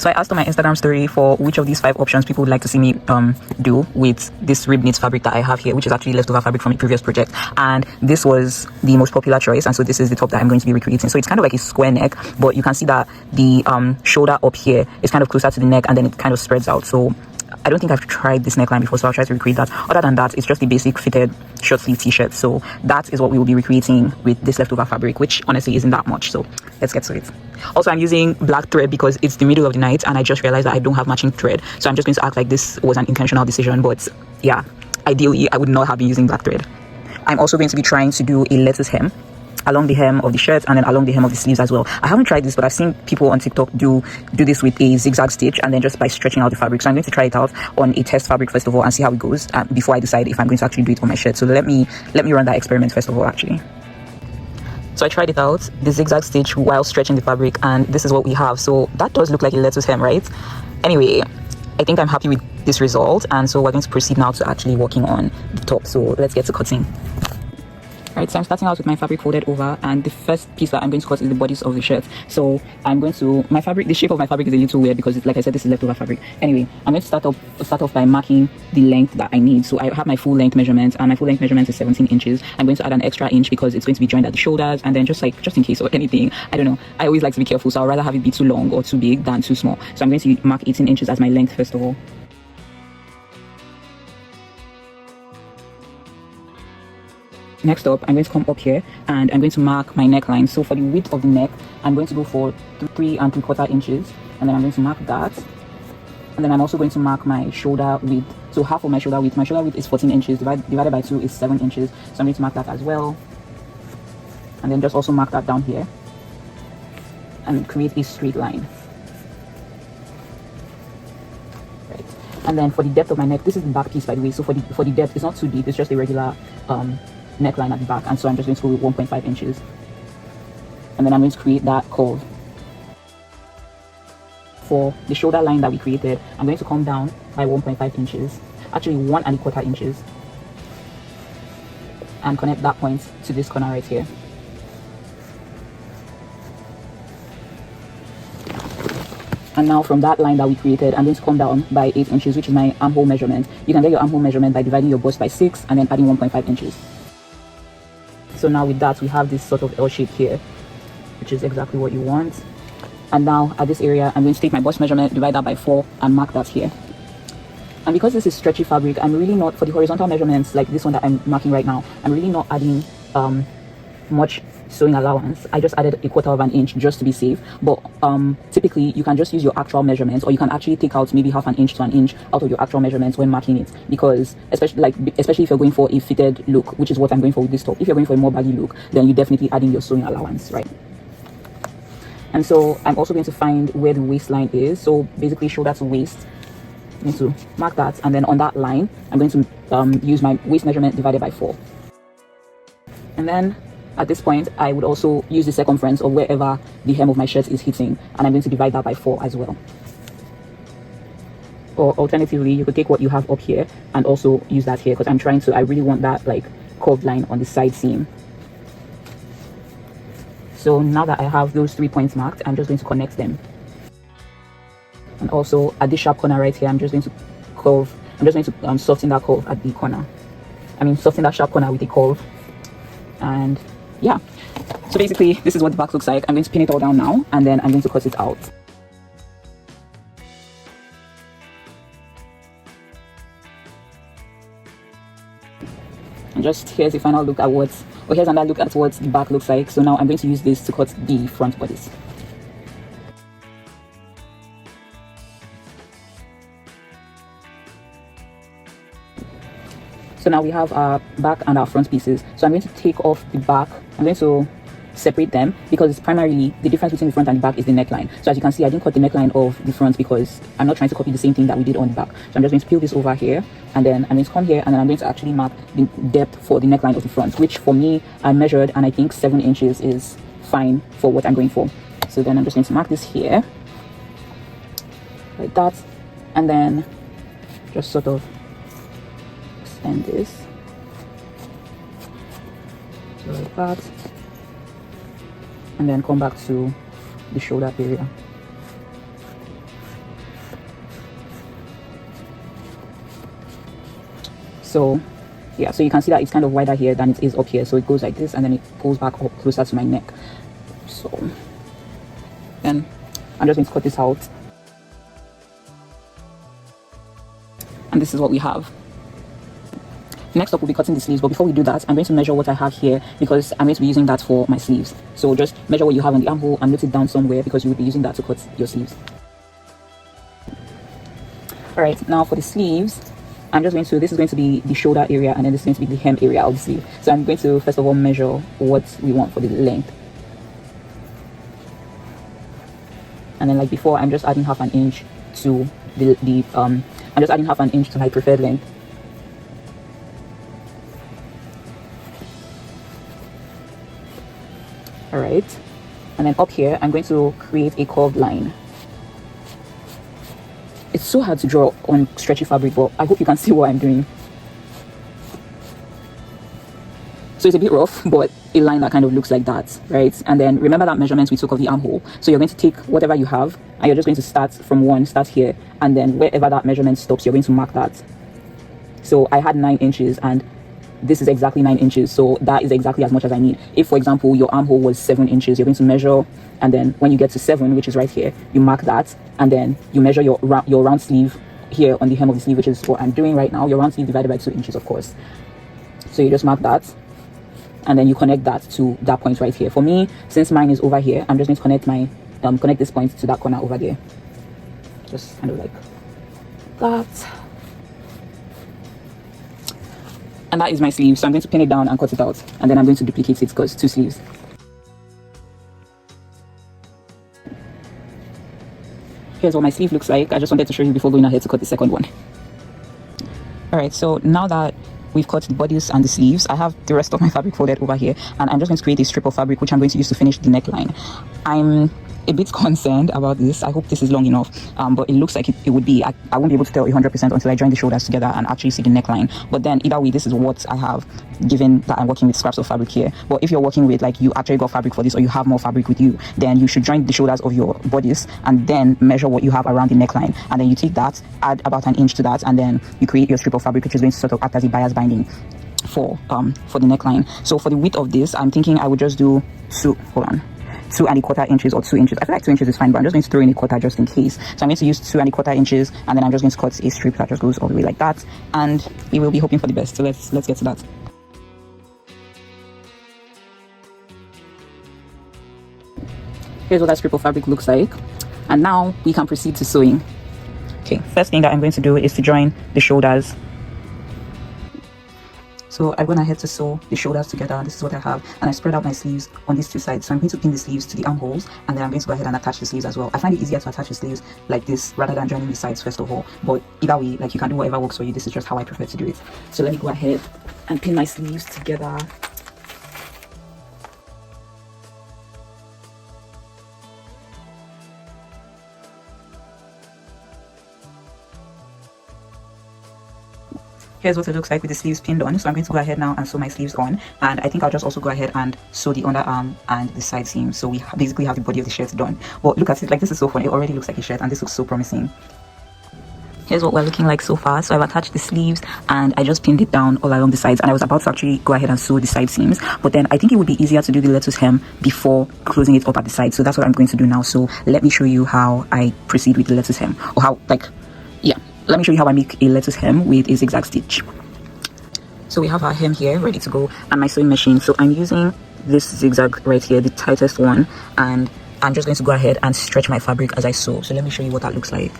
So I asked on my Instagram story for which of these 5 options people would like to see me do with this rib knit fabric that I have here, which is actually leftover fabric from a previous project, and this was the most popular choice. And so this is the top that I'm going to be recreating. So it's kind of like a square neck, but you can see that the shoulder up here is kind of closer to the neck, and then it kind of spreads out. So I don't think I've tried this neckline before, so I'll try to recreate that. Other than that, it's just the basic fitted short sleeve t-shirt. So that is what we will be recreating with this leftover fabric, which honestly isn't that much. So let's get to it. Also, I'm using black thread because it's the middle of the night and I just realized that I don't have matching thread. So I'm just going to act like this was an intentional decision, but yeah, ideally I would not have been using black thread. I'm also going to be trying to do a lettuce hem along the hem of the shirt and then along the hem of the sleeves as well. I haven't tried this, but I've seen people on TikTok do this with a zigzag stitch and then just by stretching out the fabric. So I'm going to try it out on a test fabric first of all and see how it goes before I decide if I'm going to actually do it on my shirt. So let me run that experiment first of all, actually. So I tried it out, the zigzag stitch while stretching the fabric, and this is what we have. So that does look like a lettuce hem, right? Anyway, I think I'm happy with this result, and so we're going to proceed now to actually working on the top. So let's get to cutting. Alright, so I'm starting out with my fabric folded over, and the first piece that I'm going to cut is the bodice of the shirt. So I'm going to, the shape of my fabric is a little weird because it's, like I said, this is leftover fabric. Anyway, I'm going to start off by marking the length that I need. So I have my full length measurement, and my full length measurement is 17 inches. I'm going to add an extra inch because it's going to be joined at the shoulders, and then just in case or anything, I don't know, I always like to be careful, so I'd rather have it be too long or too big than too small. So I'm going to mark 18 inches as my length first of all. Next up, I'm going to come up here and I'm going to mark my neckline. So for the width of the neck, I'm going to go for 3 3/4 inches, and then I'm going to mark that. And then I'm also going to mark my shoulder width. So half of my shoulder width. My shoulder width is 14 inches. Divided by 2 is 7 inches. So I'm going to mark that as well. And then just also mark that down here and create a straight line. Right. And then for the depth of my neck, this is the back piece, by the way. So for the depth, it's not too deep. It's just a regular neckline at the back, and so I'm just going to go with 1.5 inches, and then I'm going to create that curve. For the shoulder line that we created, I'm going to come down by 1.5 inches, actually 1 1/4 inches, and connect that point to this corner right here. And now from that line that we created, I'm going to come down by 8 inches, which is my armhole measurement. You can get your armhole measurement by dividing your bust by 6 and then adding 1.5 inches. So now with that, we have this sort of L shape here, which is exactly what you want. And now at this area, I'm going to take my bust measurement, divide that by 4 and mark that here. And because this is stretchy fabric, I'm really not, for the horizontal measurements like this one that I'm marking right now, I'm really not adding much sewing allowance. I just added 1/4 inch just to be safe, but typically you can just use your actual measurements, or you can actually take out maybe 1/2 inch to 1 inch out of your actual measurements when marking it, because especially if you're going for a fitted look, which is what I'm going for with this top. If you're going for a more baggy look, then you're definitely adding your sewing allowance, right? And so I'm also going to find where the waistline is. So basically shoulder to waist, I'm going to mark that, and then on that line I'm going to use my waist measurement divided by 4. And then at this point, I would also use the circumference of wherever the hem of my shirt is hitting, and I'm going to divide that by 4 as well. Or alternatively, you could take what you have up here and also use that here, because I really want that like curved line on the side seam. So now that I have those 3 points marked, I'm just going to connect them. And also at this sharp corner right here, I'm just going to soften that curve at the corner. Soften that sharp corner with a curve. And yeah, so basically this is what the back looks like. I'm going to pin it all down now, and then I'm going to cut it out. And just here's a final look at here's another look at what the back looks like. So now I'm going to use this to cut the front bodice. So now we have our back and our front pieces. So I'm going to take off the back. I'm going to separate them because it's primarily the difference between the front and the back is the neckline. So as you can see, I didn't cut the neckline of the front because I'm not trying to copy the same thing that we did on the back. So I'm just going to peel this over here, and then I'm going to come here, and then I'm going to actually mark the depth for the neckline of the front, which for me, I measured, and I think 7 inches is fine for what I'm going for. So then I'm just going to mark this here like that, and then just sort of extend this like that, and then come back to the shoulder area. So yeah, so you can see that it's kind of wider here than it is up here, so it goes like this and then it pulls back up closer to my neck. So then I'm just going to cut this out, and this is what we have. Next up, we'll be cutting the sleeves, but before we do that, I'm going to measure what I have here because I'm going to be using that for my sleeves. So just measure what you have on the armhole and note it down somewhere because you will be using that to cut your sleeves. Alright, now for the sleeves, this is going to be the shoulder area, and then this is going to be the hem area of the sleeve. So I'm going to first of all measure what we want for the length. And then like before, I'm just adding half an inch to I'm just adding half an inch to my preferred length. Alright, and then up here I'm going to create a curved line. It's so hard to draw on stretchy fabric, but I hope you can see what I'm doing. So it's a bit rough, but a line that kind of looks like that, right? And then remember that measurement we took of the armhole. So you're going to take whatever you have and you're just going to start from start here, and then wherever that measurement stops, you're going to mark that. So I had 9 inches and this is exactly 9 inches, so that is exactly as much as I need. If for example your armhole was 7 inches, you're going to measure, and then when you get to 7, which is right here, you mark that, and then you measure your round sleeve here on the hem of the sleeve, which is what I'm doing right now, your round sleeve divided by 2 inches, of course. So you just mark that, and then you connect that to that point right here. For me, since mine is over here, I'm just going to connect my connect this point to that corner over there, just kind of like that. And that is my sleeve, so I'm going to pin it down and cut it out, and then I'm going to duplicate it because 2 sleeves. Here's what my sleeve looks like. I just wanted to show you before going ahead to cut the second one. Alright, so now that we've cut the bodice and the sleeves, I have the rest of my fabric folded over here, and I'm just going to create a strip of fabric which I'm going to use to finish the neckline. I'm a bit concerned about this. I hope this is long enough, but it looks like it would be. I won't be able to tell 100% until I join the shoulders together and actually see the neckline. But then either way, this is what I have, given that I'm working with scraps of fabric here. But if you're working with, like, you actually got fabric for this, or you have more fabric with you, then you should join the shoulders of your bodice and then measure what you have around the neckline, and then you take that, add about an inch to that, and then you create your strip of fabric which is going to sort of act as a bias binding for the neckline. So for the width of this, I'm thinking I would just do 2 2¼ inches or 2 inches. I feel like 2 inches is fine, but I'm just going to throw in a quarter just in case. So I'm going to use 2¼ inches, and then I'm just going to cut a strip that just goes all the way like that, and we will be hoping for the best. So let's get to that. Here's what that strip of fabric looks like, and now we can proceed to sewing. Okay, first thing that I'm going to do is to join the shoulders. So I went ahead to sew the shoulders together. This is what I have, and I spread out my sleeves on these 2 sides. So I'm going to pin the sleeves to the armholes, and then I'm going to go ahead and attach the sleeves as well. I find it easier to attach the sleeves like this rather than joining the sides first of all, but either way, like, you can do whatever works for you. This is just how I prefer to do it. So let me go ahead and pin my sleeves together. Here's what it looks like with the sleeves pinned on. So I'm going to go ahead now and sew my sleeves on, and I think I'll just also go ahead and sew the underarm and the side seam, so we basically have the body of the shirt done. But look at it, like, this is so fun. It already looks like a shirt, and this looks so promising. Here's what we're looking like so far. So I've attached the sleeves and I just pinned it down all along the sides, and I was about to actually go ahead and sew the side seams, but then I think it would be easier to do the lettuce hem before closing it up at the side. So that's what I'm going to do now. So let me show you how I proceed with the lettuce hem, or how, like, yeah, let me show you how I make a lettuce hem with a zigzag stitch. So we have our hem here ready to go, and my sewing machine. So I'm using this zigzag right here, the tightest one, and I'm just going to go ahead and stretch my fabric as I sew. So let me show you what that looks like.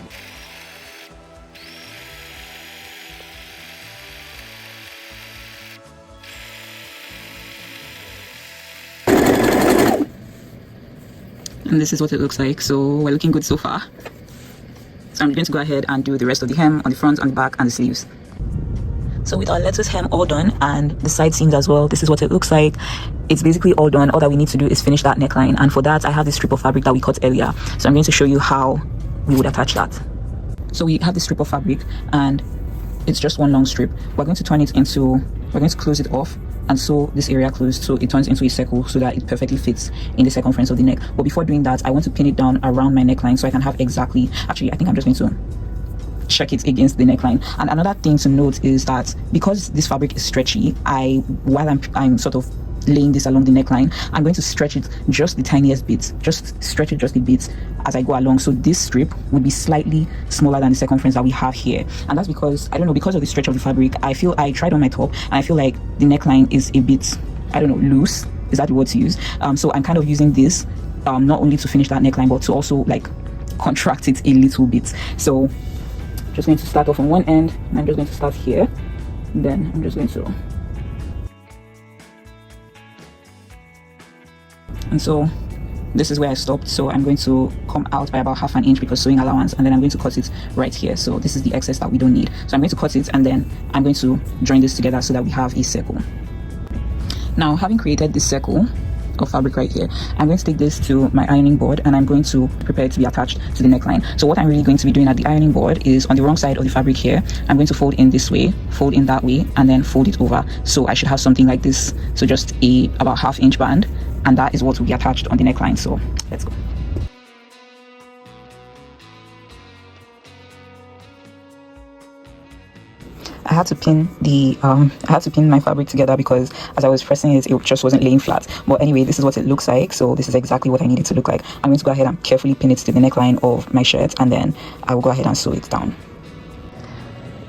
And this is what it looks like. So we're looking good so far. So I'm going to go ahead and do the rest of the hem on the front, on the back, and the sleeves. So with our lettuce hem all done and the side seams as well, this is what it looks like. It's basically all done. All that we need to do is finish that neckline, and for that I have this strip of fabric that we cut earlier. So I'm going to show you how we would attach that. So we have this strip of fabric and it's just one long strip. We're going to turn it into, we're going to close it off and sew this area closed so it turns into a circle so that it perfectly fits in the circumference of the neck. But before doing that, I want to pin it down around my neckline so I can have exactly, actually I think I'm just going to check it against the neckline. And another thing to note is that because this fabric is stretchy, while I'm sort of laying this along the neckline, I'm going to stretch it just the tiniest bits, just stretch it just a bit as I go along. So this strip would be slightly smaller than the circumference that we have here, and that's because, I don't know, because of the stretch of the fabric, I feel, I tried on my top and I feel like the neckline is a bit, I don't know, loose, is that the word to use? So I'm kind of using this not only to finish that neckline, but to also like contract it a little bit. So just going to start off on one end, and I'm just going to start here, then I'm just going to, and so this is where I stopped. So I'm going to come out by about ½ an inch because sewing allowance, and then I'm going to cut it right here. So this is the excess that we don't need, so I'm going to cut it, and then I'm going to join this together so that we have a circle. Now, having created this circle of fabric right here, I'm going to take this to my ironing board, and I'm going to prepare it to be attached to the neckline. So what I'm really going to be doing at the ironing board is, on the wrong side of the fabric here, I'm going to fold in this way, fold in that way, and then fold it over. So I should have something like this, so just about ½ inch band, and that is what will be attached on the neckline. So let's go. I had to pin my fabric together because as I was pressing it, it just wasn't laying flat. But anyway, this is what it looks like. So this is exactly what I need it to look like. I'm going to go ahead and carefully pin it to the neckline of my shirt, and then I will go ahead and sew it down.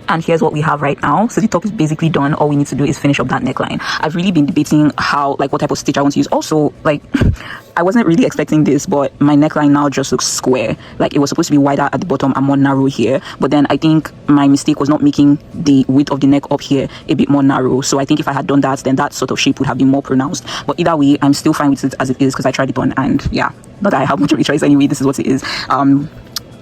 And here's what we have right now. So the top is basically done. All we need to do is finish up that neckline. I've really been debating what type of stitch I want to use. Also, I wasn't really expecting this, but my neckline now just looks square. Like, it was supposed to be wider at the bottom and more narrow here, but then I think my mistake was not making the width of the neck up here a bit more narrow. So I think if I had done that, then that sort of shape would have been more pronounced. But either way, I'm still fine with it as it is because I tried it on, and yeah, not that I have much of a choice anyway. This is what it is.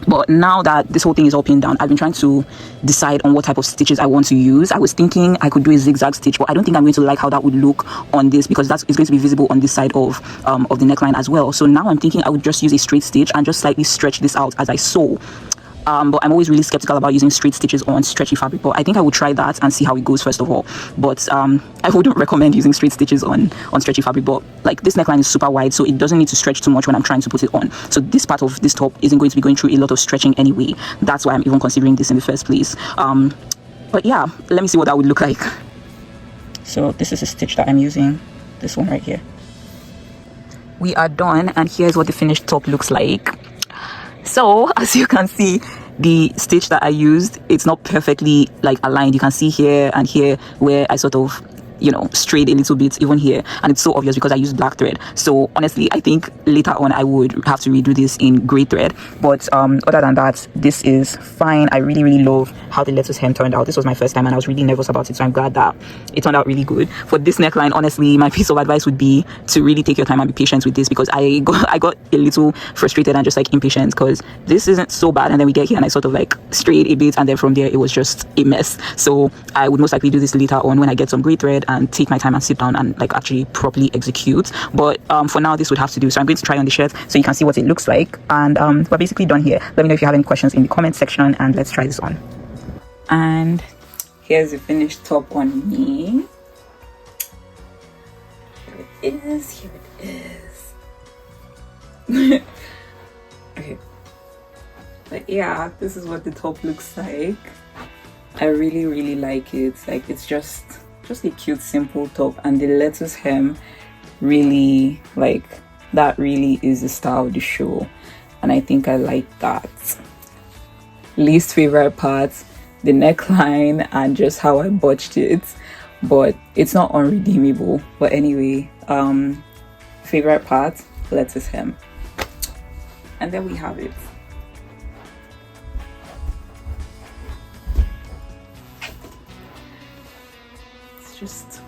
But now that this whole thing is all pinned down, I've been trying to decide on what type of stitches I want to use. I was thinking I could do a zigzag stitch, but I don't think I'm going to like how that would look on this, because it's going to be visible on this side of the neckline as well. So now I'm thinking I would just use a straight stitch and just slightly stretch this out as I sew. But I'm always really skeptical about using straight stitches on stretchy fabric, but I think I would try that and see how it goes first of all. But I wouldn't recommend using straight stitches on stretchy fabric. But like, this neckline is super wide, so it doesn't need to stretch too much when I'm trying to put it on. So this part of this top isn't going to be going through a lot of stretching anyway. That's why I'm even considering this in the first place. But yeah, let me see what that would look like. So this is a stitch that I'm using, this one right here. We are done, and here's what the finished top looks like. So as you can see, the stitch that I used, it's not perfectly aligned. You can see here and here where I sort of, strayed a little bit, even here, and it's so obvious because I used black thread. So honestly, I think later on I would have to redo this in gray thread, but other than that, this is fine. I really love how the lettuce hem turned out. This was my first time and I was really nervous about it, so I'm glad that it turned out really good. For this neckline, honestly, my piece of advice would be to really take your time and be patient with this, because I got a little frustrated and just impatient because this isn't so bad, and then we get here and I sort of strayed a bit, and then from there it was just a mess. So I would most likely do this later on when I get some gray thread and take my time and sit down and actually properly execute. But for now, this would have to do. So I'm going to try on the shirt so you can see what it looks like, and we're basically done here. Let me know if you have any questions in the comment section, and let's try this on. And here's the finished top on me. Here it is. Okay, but yeah, this is what the top looks like. I really like it. It's just a cute, simple top, and the lettuce hem really, that really is the style of the show, and I think I like that. Least favorite part, the neckline and just how I botched it, but it's not unredeemable. But anyway, favorite part, lettuce hem, and then we have it. Just